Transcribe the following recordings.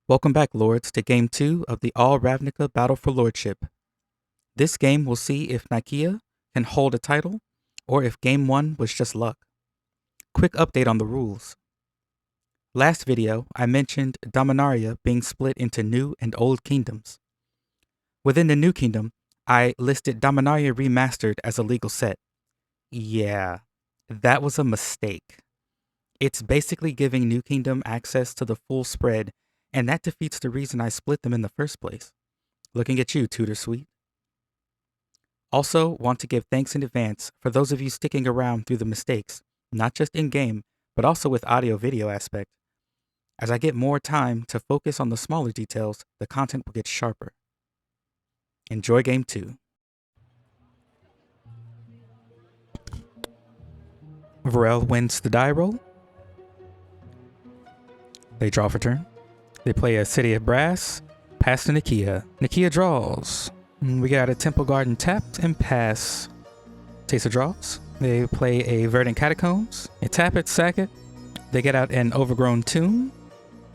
Welcome back, Lords, to Game 2 of the All Ravnica Battle for Lordship. This game will see if Nikya can hold a title, or if Game 1 was just luck. Quick update on the rules. Last video, I mentioned Dominaria being split into new and old kingdoms. Within the new kingdom, I listed Dominaria Remastered as a legal set. Yeah, that was a mistake. It's basically giving New Kingdom access to the full spread, and that defeats the reason I split them in the first place. Looking at you, Tutor Sweet. Also, want to give thanks in advance for those of you sticking around through the mistakes, not just in-game, but also with audio-video aspect. As I get more time to focus on the smaller details, the content will get sharper. Enjoy Game 2. Varel wins the die roll. They draw for turn. They play a City of Brass, pass to Nikya. Nikya draws. We got a Temple Garden tapped and pass. Teysa draws. They play a Verdant Catacombs. They tap it, sack it. They get out an Overgrown Tomb.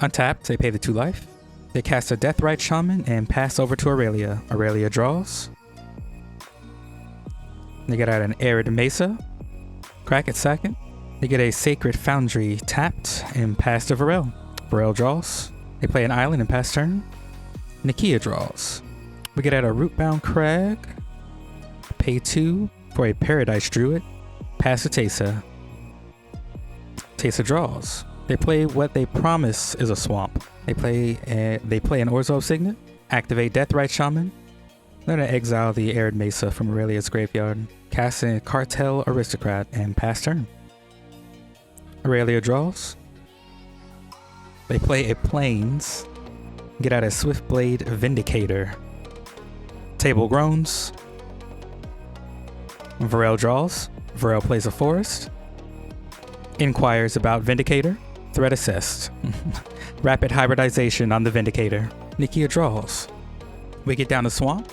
Untapped, they pay the 2 life. They cast a Deathrite Shaman and pass over to Aurelia. Aurelia draws. They get out an Arid Mesa. Crack it, sack it. They get a Sacred Foundry tapped and pass to Varel. Varel draws. They play an island and pass turn. Nikya draws. We get out a Rootbound Crag. Pay 2 for a Paradise Druid. Pass to Teysa. Teysa draws. They play what they promise is a swamp. They play an Orzhov Signet. Activate Deathrite Shaman. Then exile the Arid Mesa from Aurelia's graveyard. Cast a Cartel Aristocrat and pass turn. Aurelia draws. They play a Plains. Get out a Swiftblade Vindicator. Table groans. Varel draws. Varel plays a Forest. Inquires about Vindicator. Threat assessed. Rapid hybridization on the Vindicator. Nikya draws. We get down to Swamp.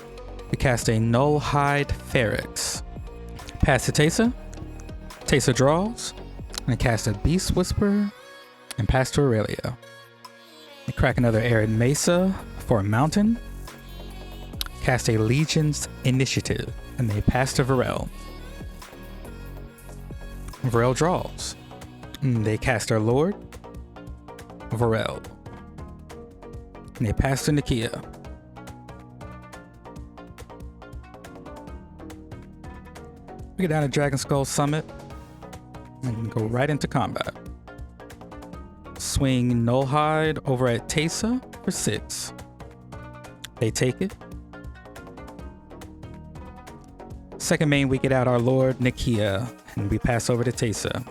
We cast a Null Hide Feryx. Pass to Teysa. Teysa draws. And cast a Beast Whisper and pass to Aurelia. They crack another Arid Mesa for a Mountain. Cast a Legion's Initiative and they pass to Varel. Varel draws. And they cast our Lord, Varel. And they pass to Nikya. We get down to Dragon Skull Summit and go right into combat. Swing Nullhide over at Teysa for 6. They take it. Second main, we get out our Lord Nikya and we pass over to Teysa.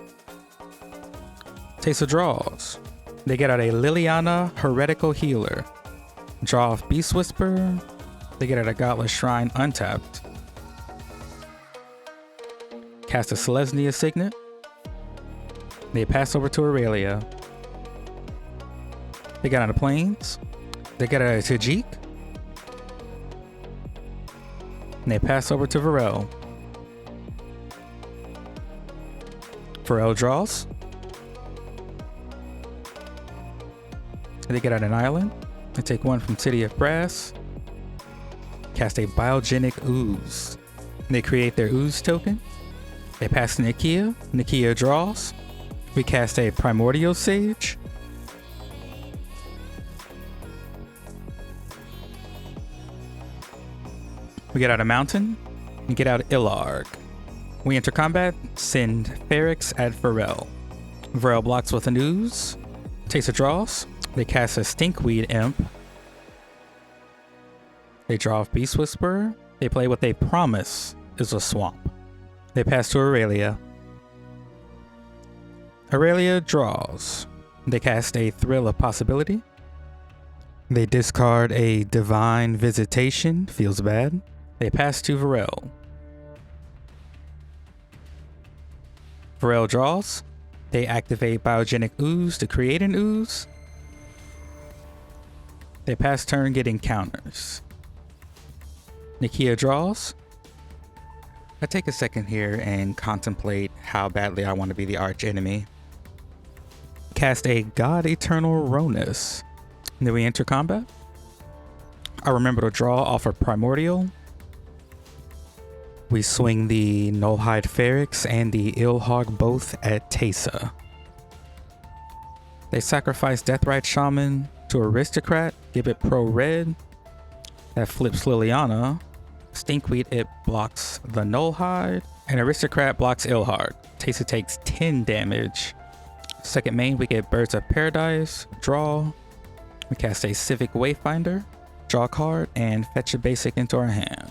Teysa draws. They get out a Liliana Heretical Healer. Draw off Beast Whisper. They get out a Godless Shrine untapped. Cast a Selesnya Signet. They pass over to Aurelia. They got out of Plains. They got out of Tajik. And they pass over to Varel. Varel draws. They get out an island. They take 1 from City of Brass. Cast a Biogenic Ooze. And they create their Ooze token. They pass to Nikya. Nikya draws. We cast a Primordial Sage. We get out a Mountain and get out Ilarg. We enter combat, send Feryx at Varel. Varel blocks with an Ooze. Teysa draws. They cast a Stinkweed Imp. They draw off Beast Whisperer. They play what they promise is a swamp. They pass to Aurelia. Aurelia draws. They cast a Thrill of Possibility. They discard a Divine Visitation. Feels bad. They pass to Varel. Varel draws. They activate Biogenic Ooze to create an Ooze. They pass turn getting counters. Nikya draws. I take a second here and contemplate how badly I want to be the arch enemy. Cast a God Eternal Ronus. And then we enter combat. I remember to draw off of Primordial. We swing the Nullhide Ferrex and the Ilhog both at Teysa. They sacrifice Deathrite Shaman to Aristocrat, give it pro red. That flips Liliana. Stinkweed, it blocks the Nullhide. And Aristocrat blocks Ilhog. Teysa takes 10 damage. Second main, we get Birds of Paradise, draw. We cast a Civic Wayfinder, draw a card, and fetch a basic into our hand.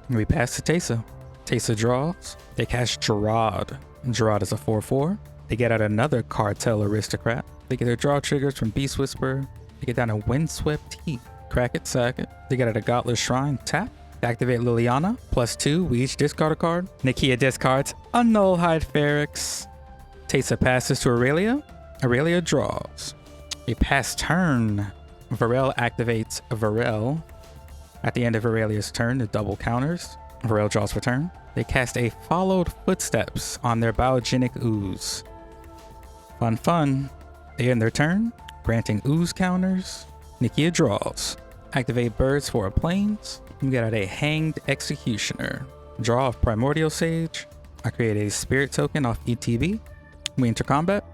And we pass to Teysa. Teysa draws. They cast Gerard. Gerard is a 4/4. They get out another Cartel Aristocrat. They get their draw triggers from Beast Whisper. They get down a Windswept Heat. Crack it, sack it. They get out a Godless Shrine. Tap. Activate Liliana. +2. We each discard a card. Nikya discards a Nullhide Ferrex. Teysa passes to Aurelia. Aurelia draws. A pass turn. Varel activates Varel. At the end of Aurelia's turn, the double counters. Varel draws for turn. They cast a Followed Footsteps on their Biogenic Ooze. Fun, fun. They end their turn, granting Ooze counters. Nikya draws. Activate Birds for a Plains. We get out a Hanged Executioner. Draw off Primordial Sage. I create a Spirit token off ETB. We enter combat.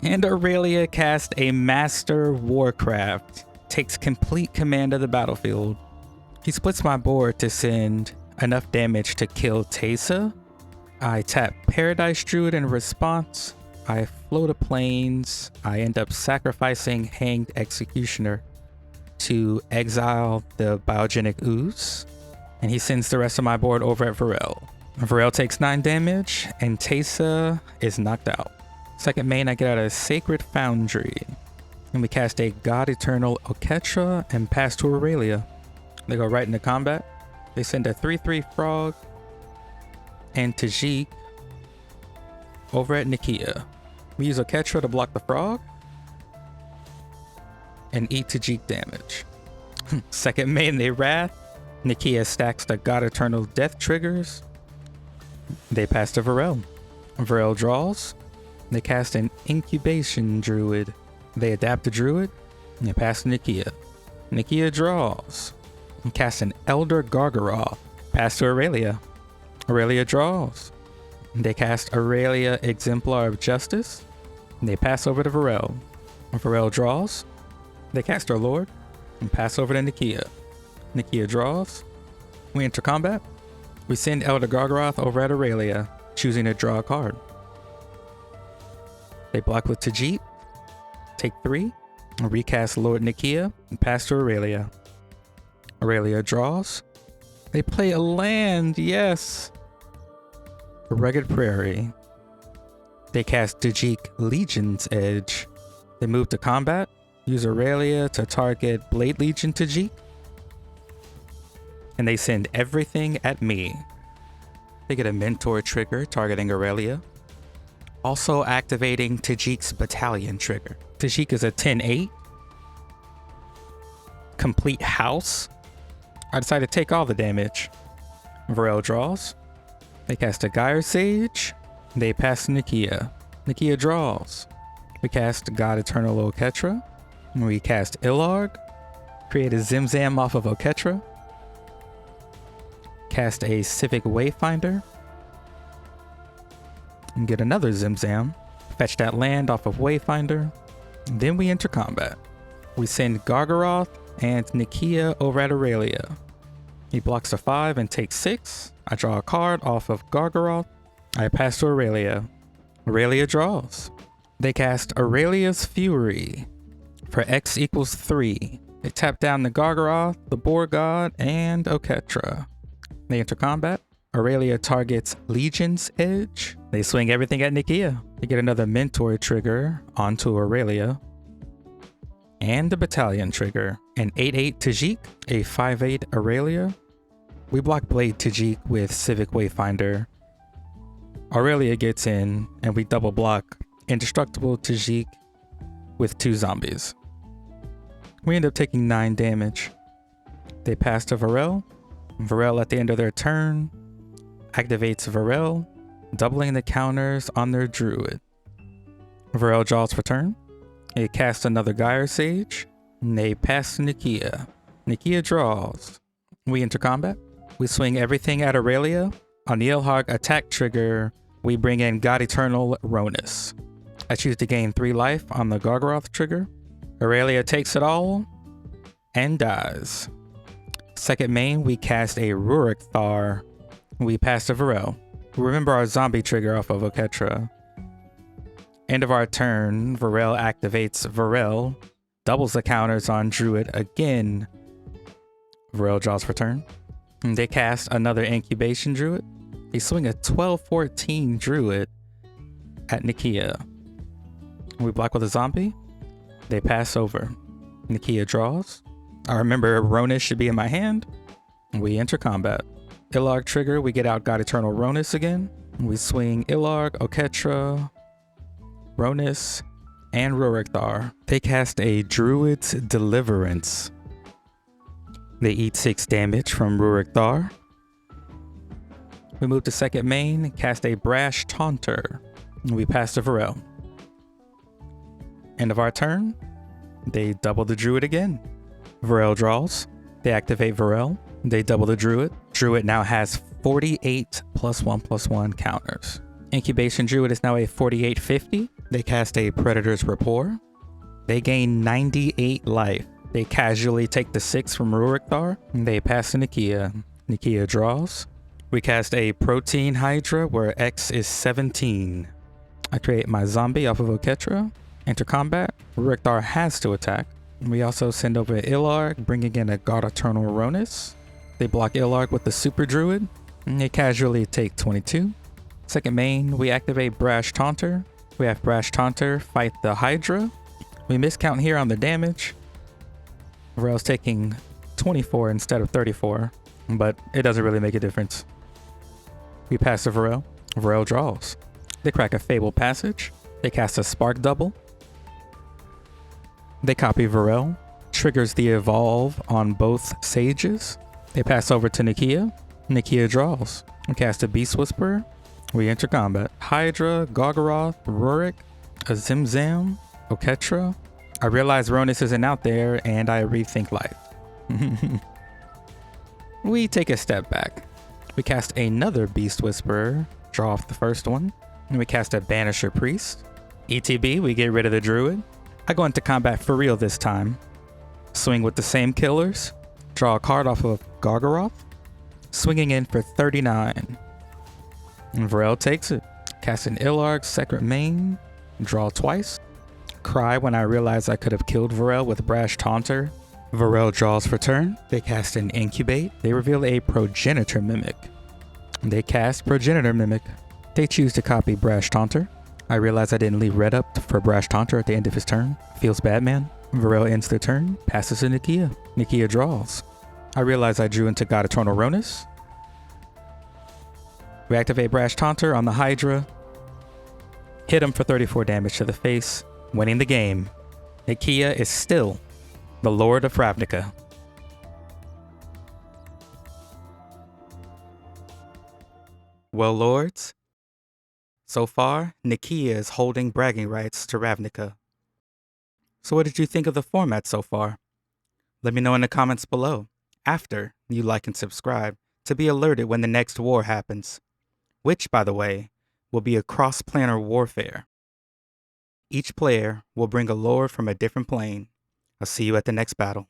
And Aurelia cast a Master Warcraft. Takes complete command of the battlefield. He splits my board to send enough damage to kill Teysa. I tap Paradise Druid in response. I float a plains. I end up sacrificing Hanged Executioner to exile the Biogenic Ooze. And he sends the rest of my board over at Varel. Varel takes 9 damage and Teysa is knocked out. Second main, I get out a Sacred Foundry. And we cast a God Eternal Oketra and pass to Aurelia. They go right into combat. They send a 3/3 Frog and Tajik over at Nikya. We use Oketra to block the Frog and eat Tajik damage. Second main, they Wrath. Nikya stacks the God Eternal Death triggers. They pass to Varel. Varel draws. They cast an Incubation Druid. They adapt the Druid and they pass to Nikya. Nikya draws. And cast an Elder Gargaroth. Pass to Aurelia. Aurelia draws. They cast Aurelia Exemplar of Justice. And they pass over to Varel. Varel draws. They cast our Lord. And pass over to Nikya. Nikya draws. We enter combat. We send Elder Gargaroth over at Aurelia, choosing to draw a card. They block with Tajik. Take 3. And recast Lord Nikya. And pass to Aurelia. Aurelia draws. They play a land, yes. Rugged Prairie. They cast Tajik Legion's Edge. They move to combat. Use Aurelia to target Blade Legion Tajik. And they send everything at me. They get a Mentor trigger targeting Aurelia. Also activating Tajik's Battalion trigger. Tajik is a 10/8. Complete house. I decide to take all the damage. Varel draws. They cast a Gyre Sage. They pass to Nikya. Nikya draws. We cast God Eternal Oketra. And we cast Illarg. Create a Zimzam off of Oketra. Cast a Civic Wayfinder. And get another Zimzam. Fetch that land off of Wayfinder. And then we enter combat. We send Gargaroth and Nikya over at Aurelia. He blocks a 5 and takes 6. I draw a card off of Gargaroth. I pass to Aurelia. Aurelia draws. They cast Aurelia's Fury. For X equals 3. They tap down the Gargaroth, the Boar God, and Oketra. They enter combat. Aurelia targets Legion's Edge. They swing everything at Nikya. They get another Mentor trigger onto Aurelia. And the Battalion trigger. An 8/8 Tajik, a 5/8 Aurelia. We block Blade Tajik with Civic Wayfinder. Aurelia gets in, and we double block Indestructible Tajik with 2 zombies. We end up taking 9 damage. They pass to Varel. Varel at the end of their turn activates Varel, doubling the counters on their Druid. Varel draws for turn. They cast another Gyre Sage. And they pass to Nikya. Nikya draws. We enter combat. We swing everything at Aurelia. On Nilhogg attack trigger, we bring in God Eternal Ronus. I choose to gain 3 life on the Gargaroth trigger. Aurelia takes it all and dies. Second main, we cast a Rurik Thar. We pass to Varel. Remember our zombie trigger off of Oketra. End of our turn, Varel activates Varel. Doubles the counters on Druid again. Varel draws for turn. And they cast another Incubation Druid. They swing a 12-14 Druid at Nikya. We block with a zombie. They pass over. Nikya draws. I remember Ronus should be in my hand. We enter combat. Illarg trigger, we get out God Eternal Ronus again. We swing Illarg, Oketra, Ronus, and Rurik Thar. They cast a Druid's Deliverance. They eat 6 damage from Rurik Thar. We move to second main, cast a Brash Taunter. We pass to Varel. End of our turn. They double the Druid again. Varel draws. They activate Varel. They double the Druid. Druid now has 48 +1/+1 counters. Incubation Druid is now a 48-50. They cast a Predator's Rapport. They gain 98 life. They casually take the 6 from Rurik Thar. They pass to Nikya. Nikya draws. We cast a Protein Hydra where X is 17. I create my zombie off of Oketra. Enter combat. Rurik Thar has to attack. We also send over Illarg, bringing in a God Eternal Ronus. They block Illarg with the Super Druid. And they casually take 22. Second main, we activate Brash Taunter. We have Brash Taunter fight the Hydra. We miscount here on the damage. Varel's taking 24 instead of 34, but it doesn't really make a difference. We pass to Varel. Varel draws. They crack a Fable Passage. They cast a Spark Double. They copy Varel. Triggers the Evolve on both Sages. They pass over to Nikya. Nikya draws. We cast a Beast Whisperer. We enter combat. Hydra, Gargaroth, Rurik, a Zimzam, Oketra. I realize Ronus isn't out there and I rethink life. We take a step back. We cast another Beast Whisperer, draw off the first one, and we cast a Banisher Priest. ETB, we get rid of the Druid. I go into combat for real this time. Swing with the same killers, draw a card off of Gargaroth, swinging in for 39. And Varel takes it. Cast an Illarg, second main, draw twice. Cry when I realize I could have killed Varel with Brash Taunter. Varel draws for turn. They cast an Incubate. They reveal a Progenitor Mimic. They cast Progenitor Mimic. They choose to copy Brash Taunter. I realize I didn't leave red up for Brash Taunter at the end of his turn. Feels bad, man. Varel ends their turn, passes to Nikya. Nikya draws. I realize I drew into God Eternal Ronus. We activate Brash Taunter on the Hydra. Hit him for 34 damage to the face, winning the game. Nikya is still the Lord of Ravnica. Well, Lords, so far, Nikya is holding bragging rights to Ravnica. So what did you think of the format so far? Let me know in the comments below, after you like and subscribe, to be alerted when the next war happens. Which, by the way, will be a cross-planar warfare. Each player will bring a lord from a different plane. I'll see you at the next battle.